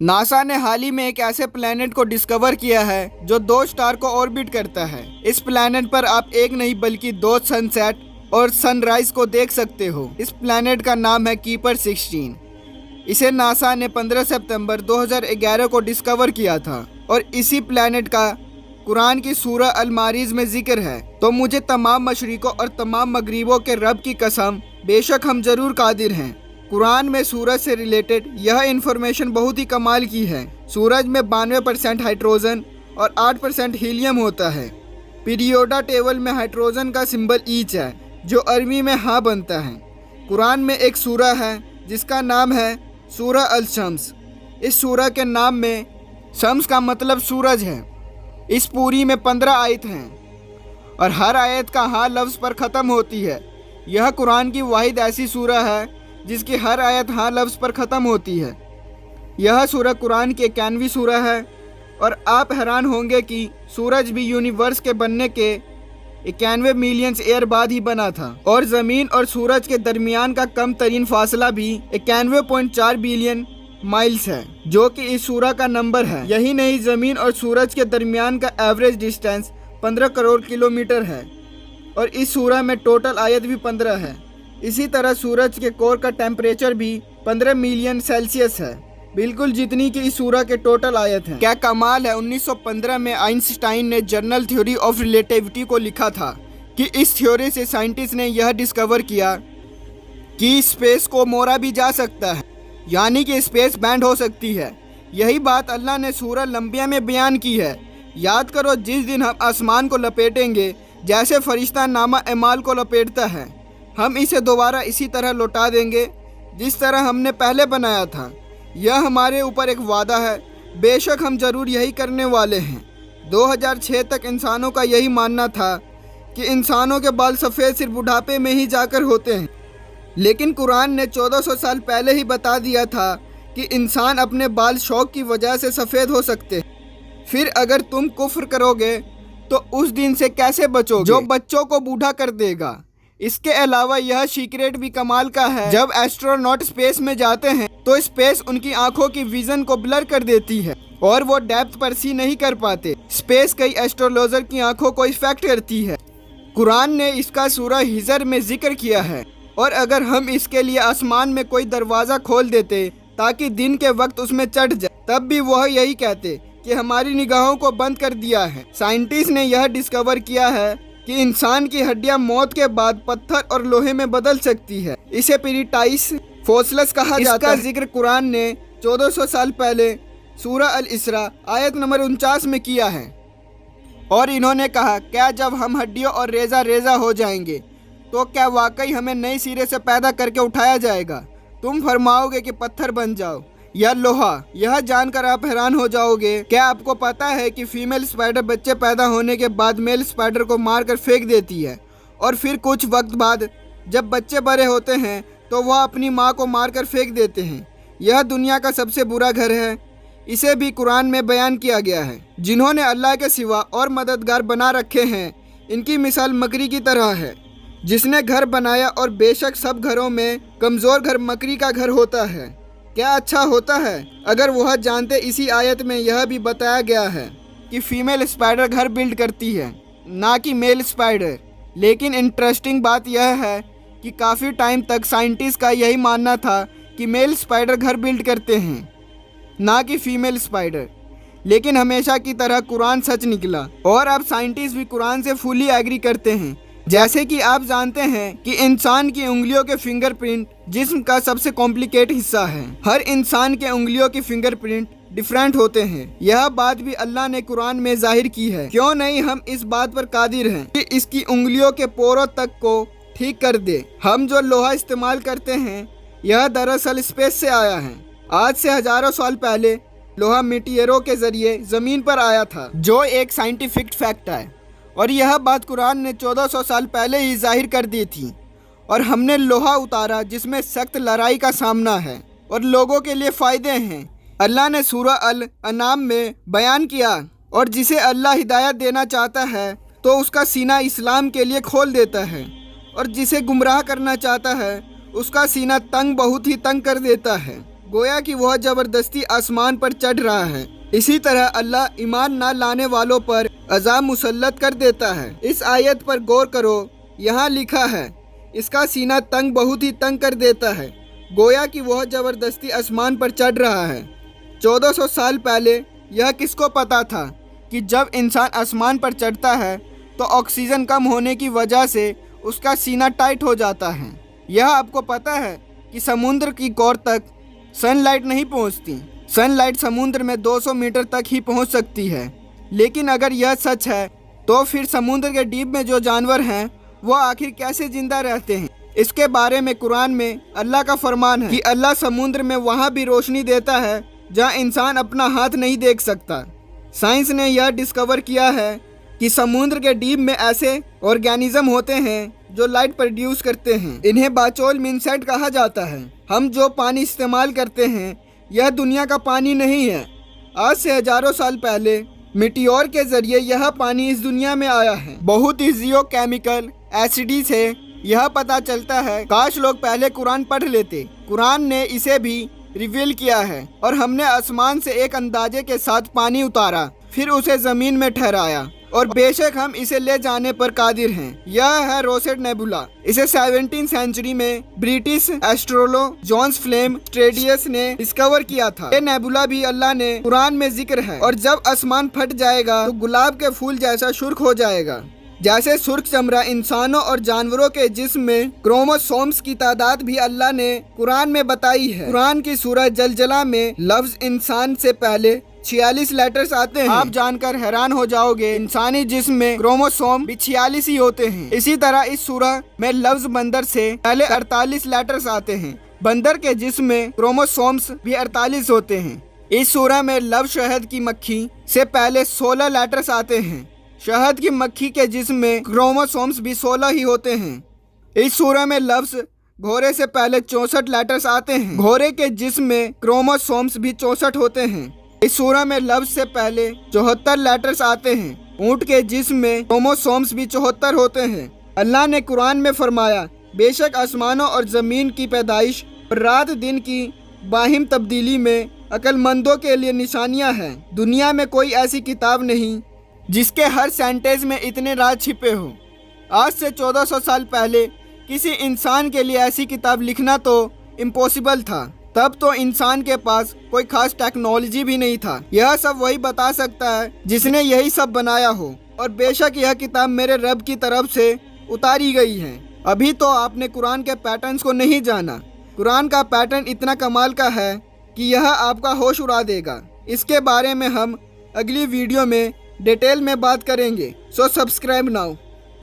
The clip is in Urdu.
ناسا نے حال ہی میں ایک ایسے پلانٹ کو ڈسکور کیا ہے جو 2 اسٹار کو آربٹ کرتا ہے۔ اس پلانٹ پر آپ ایک نہیں بلکہ 2 سن سیٹ اور سن رائز کو دیکھ سکتے ہو۔ اس پلانٹ کا نام ہے کیپر 16۔ اسے ناسا نے 15 ستمبر 2011 کو ڈسکور کیا تھا اور اسی پلانٹ کا قرآن کی سورہ المعارج میں ذکر ہے۔ تو مجھے تمام مشرقوں اور تمام مغربوں کے رب کی قسم، بے شک ہم ضرور قادر ہیں۔ قرآن میں سورج سے ریلیٹڈ یہ انفارمیشن بہت ہی کمال کی ہے۔ سورج میں 92% ہائیڈروجن اور 8% ہیلیم ہوتا ہے۔ پیریوڈا ٹیبل میں ہائیڈروجن کا سمبل ایچ ہے جو عربی میں ہاں بنتا ہے۔ قرآن میں ایک سورہ ہے جس کا نام ہے سورہ الشمس۔ اس سورہ کے نام میں شمس کا مطلب سورج ہے۔ اس پوری میں 15 آیت ہیں اور ہر آیت کا ہاں لفظ پر ختم ہوتی ہے۔ یہ قرآن کی واحد ایسی سورہ ہے جس کی ہر آیت ہاں لفظ پر ختم ہوتی ہے۔ یہ سورہ قرآن کی 91ویں سورہ ہے اور آپ حیران ہوں گے کہ سورج بھی یونیورس کے بننے کے 91 ملین ایئر بعد ہی بنا تھا اور زمین اور سورج کے درمیان کا کم ترین فاصلہ بھی 91.4 بلین مائلز ہے جو کہ اس سورہ کا نمبر ہے۔ یہی نہیں، زمین اور سورج کے درمیان کا ایوریج ڈسٹینس 15 کروڑ کلومیٹر ہے اور اس سورہ میں ٹوٹل آیت بھی 15 ہے۔ اسی طرح سورج کے کور کا ٹیمپریچر بھی 15 ملین سیلسیس ہے، بالکل جتنی کہ اس سورہ کے ٹوٹل آیت ہیں۔ کیا کمال ہے! 1915 میں آئنسٹائن نے جنرل تھیوری آف ریلیٹیوٹی کو لکھا تھا کہ اس تھیوری سے سائنٹسٹ نے یہ ڈسکور کیا کہ اسپیس کو موڑا بھی جا سکتا ہے، یعنی کہ اسپیس بینڈ ہو سکتی ہے۔ یہی بات اللہ نے سورہ الانبیاء میں بیان کی ہے۔ یاد کرو، جس دن ہم آسمان کو لپیٹیں گے جیسے فرشتہ نامہ اعمال کو لپیٹتا ہے، ہم اسے دوبارہ اسی طرح لوٹا دیں گے جس طرح ہم نے پہلے بنایا تھا۔ یہ ہمارے اوپر ایک وعدہ ہے، بے شک ہم ضرور یہی کرنے والے ہیں۔ 2006 تک انسانوں کا یہی ماننا تھا کہ انسانوں کے بال سفید صرف بڑھاپے میں ہی جا کر ہوتے ہیں، لیکن قرآن نے 1400 سال پہلے ہی بتا دیا تھا کہ انسان اپنے بال شوق کی وجہ سے سفید ہو سکتے ہیں۔ پھر اگر تم کفر کرو گے تو اس دن سے کیسے بچو گے جو بچوں کو بوڑھا کر دے گا؟ اس کے علاوہ یہ سیکریٹ بھی کمال کا ہے۔ جب ایسٹروناٹ اسپیس میں جاتے ہیں تو اسپیس ان کی آنکھوں کی ویژن کو بلر کر دیتی ہے اور وہ ڈیپتھ پرسی نہیں کر پاتے۔ اسپیس کئی ایسٹرولوجر کی آنکھوں کو افیکٹ کرتی ہے۔ قرآن نے اس کا سورہ ہجر میں ذکر کیا ہے، اور اگر ہم اس کے لیے آسمان میں کوئی دروازہ کھول دیتے تاکہ دن کے وقت اس میں چڑھ جائے، تب بھی وہ یہی کہتے کہ ہماری نگاہوں کو بند کر دیا ہے۔ سائنٹسٹ نے یہ ڈسکور کیا ہے کہ انسان کی ہڈیاں موت کے بعد پتھر اور لوہے میں بدل سکتی ہے۔ اسے پیریٹائس فوسلس کہا جاتا ہے۔ اس کا ذکر قرآن نے 1400 سال پہلے سورہ الاسراء آیت نمبر 49 میں کیا ہے، اور انہوں نے کہا، کیا جب ہم ہڈیوں اور ریزہ ریزہ ہو جائیں گے تو کیا واقعی ہمیں نئے سرے سے پیدا کر کے اٹھایا جائے گا؟ تم فرماؤ گے کہ پتھر بن جاؤ یا لوہا۔ یہ جان کر آپ حیران ہو جاؤ گے۔ کیا آپ کو پتا ہے کہ فیمیل اسپائڈر بچے پیدا ہونے کے بعد میل اسپائڈر کو مار کر پھینک دیتی ہے، اور پھر کچھ وقت بعد جب بچے بڑے ہوتے ہیں تو وہ اپنی ماں کو مار کر پھینک دیتے ہیں؟ یہ دنیا کا سب سے برا گھر ہے۔ اسے بھی قرآن میں بیان کیا گیا ہے۔ جنہوں نے اللہ کے سوا اور مددگار بنا رکھے ہیں، ان کی مثال مکڑی کی طرح ہے جس نے گھر بنایا، اور بے شک سب گھروں میں کمزور گھر مکڑی کا گھر ہوتا ہے۔ کیا اچھا ہوتا ہے اگر وہ جانتے۔ اسی آیت میں یہ بھی بتایا گیا ہے کہ فیمیل اسپائڈر گھر بلڈ کرتی ہے، نہ کہ میل اسپائڈر۔ لیکن انٹرسٹنگ بات یہ ہے کہ کافی ٹائم تک سائنٹسٹ کا یہی ماننا تھا کہ میل اسپائڈر گھر بلڈ کرتے ہیں، نہ کہ فیمیل اسپائڈر۔ لیکن ہمیشہ کی طرح قرآن سچ نکلا، اور اب سائنٹسٹ بھی قرآن سے فلی ایگری کرتے ہیں۔ جیسے کہ آپ جانتے ہیں کہ انسان کی انگلیوں کے فنگر پرنٹ جسم کا سب سے کمپلیکیٹ حصہ ہے۔ ہر انسان کے انگلیوں کے فنگر پرنٹ ڈیفرنٹ ہوتے ہیں۔ یہ بات بھی اللہ نے قرآن میں ظاہر کی ہے۔ کیوں نہیں ہم اس بات پر قادر ہیں کہ اس کی انگلیوں کے پوروں تک کو ٹھیک کر دے۔ ہم جو لوہا استعمال کرتے ہیں یہ دراصل اسپیس سے آیا ہے۔ آج سے ہزاروں سال پہلے لوہا میٹیئروں کے ذریعے زمین پر آیا تھا، جو ایک سائنٹیفک فیکٹ ہے، اور یہ بات قرآن نے 1400 سال پہلے ہی ظاہر کر دی تھی۔ اور ہم نے لوہا اتارا جس میں سخت لڑائی کا سامنا ہے اور لوگوں کے لیے فائدے ہیں۔ اللہ نے سورہ الانعام میں بیان کیا، اور جسے اللہ ہدایت دینا چاہتا ہے تو اس کا سینہ اسلام کے لیے کھول دیتا ہے، اور جسے گمراہ کرنا چاہتا ہے اس کا سینہ تنگ بہت ہی تنگ کر دیتا ہے۔ گویا کہ وہ زبردستی آسمان پر چڑھ رہا ہے۔ اسی طرح اللہ ایمان نہ لانے والوں پر عذاب مسلط کر دیتا ہے۔ اس آیت پر غور کرو، یہاں لکھا ہے اس کا سینہ تنگ بہت ہی تنگ کر دیتا ہے، گویا کہ وہ زبردستی آسمان پر چڑھ رہا ہے۔ 1400 سال پہلے یہ کس کو پتا تھا کہ جب انسان آسمان پر چڑھتا ہے تو آکسیجن کم ہونے کی وجہ سے اس کا سینہ ٹائٹ ہو جاتا ہے۔ یہ آپ کو پتا ہے کہ سمندر کی کور تک سن لائٹ نہیں پہنچتی۔ سن لائٹ سمندر میں 200 میٹر تک ہی پہنچ سکتی ہے۔ لیکن اگر یہ سچ ہے تو پھر سمندر کے ڈیپ میں جو جانور ہیں وہ آخر کیسے زندہ رہتے ہیں؟ اس کے بارے میں قرآن میں اللہ کا فرمان ہے کہ اللہ سمندر میں وہاں بھی روشنی دیتا ہے جہاں انسان اپنا ہاتھ نہیں دیکھ سکتا۔ سائنس نے یہ ڈسکور کیا ہے کہ سمندر کے ڈیپ میں ایسے آرگینزم ہوتے ہیں جو لائٹ پروڈیوس کرتے ہیں۔ انہیں باچول مینسیٹ کہا جاتا ہے۔ ہم جو پانی استعمال کرتے ہیں یہ دنیا کا پانی نہیں ہے۔ آج سے ہزاروں سال پہلے میٹیور کے ذریعے یہ پانی اس دنیا میں آیا ہے۔ بہت ہی زیو کیمیکل ایسڈی سے یہ پتا چلتا ہے، کاش لوگ پہلے قرآن پڑھ لیتے۔ قرآن نے اسے بھی ریویل کیا ہے، اور ہم نے آسمان سے ایک اندازے کے ساتھ پانی اتارا، پھر اسے زمین میں ٹھہرایا، اور بے شک ہم اسے لے جانے پر قادر ہیں۔ یہ ہے روسیٹ نیبولا۔ اسے 17 سینچری میں برٹش ایسٹرولو جونز فلیم اسٹریڈیس نے ڈسکور کیا تھا۔ یہ نیبولا بھی اللہ نے قرآن میں ذکر ہے، اور جب آسمان پھٹ جائے گا تو گلاب کے پھول جیسا سرخ ہو جائے گا۔ جیسے سرخ چمڑا انسانوں اور جانوروں کے جسم میں کروموسومز کی تعداد بھی اللہ نے قرآن میں بتائی ہے۔ قرآن کی سورہ زلزلہ میں لفظ انسان سے پہلے 46 لیٹرز آتے ہیں۔ آپ جان کر حیران ہو جاؤ گے، انسانی جسم میں کروموسوم بھی 46 ہی ہوتے ہیں۔ اسی طرح اس سورہ میں لفظ بندر سے پہلے 48 لیٹرز آتے ہیں۔ بندر کے جسم میں کروموسومز بھی 48 ہوتے ہیں۔ اس سورہ میں لفظ شہد کی مکھی سے پہلے 16 لیٹرز آتے ہیں۔ شہد کی مکھی کے جسم میں کروموسومز بھی 16 ہی ہوتے ہیں۔ اس سورہ میں لفظ گھوڑے سے پہلے 64 لیٹرز آتے ہیں۔ گھوڑے کے جسم میں کروموسومز بھی 64 ہوتے ہیں۔ اس سورہ میں لفظ سے پہلے 74 لیٹرز آتے ہیں۔ اونٹ کے جسم میں کروموسومز بھی 74 ہوتے ہیں۔ اللہ نے قرآن میں فرمایا، بے شک آسمانوں اور زمین کی پیدائش اور رات دن کی باہم تبدیلی میں عقل مندوں کے لیے نشانیاں ہیں۔ دنیا میں کوئی ایسی کتاب نہیں جس کے ہر سینٹنس میں اتنے راز چھپے ہوں۔ آج سے 1400 سال پہلے کسی انسان کے لیے ایسی کتاب لکھنا تو امپاسبل تھا۔ تب تو انسان کے پاس کوئی خاص ٹیکنالوجی بھی نہیں تھا۔ یہ سب وہی بتا سکتا ہے جس نے یہی سب بنایا ہو، اور بے شک یہ کتاب میرے رب کی طرف سے اتاری گئی ہے۔ ابھی تو آپ نے قرآن کے پیٹرنز کو نہیں جانا۔ قرآن کا پیٹرن اتنا کمال کا ہے کہ یہ آپ کا ہوش اڑا دے گا۔ اس کے بارے میں ہم اگلی ویڈیو میں ڈیٹیل میں بات کریں گے۔ سو سبسکرائب ناؤ۔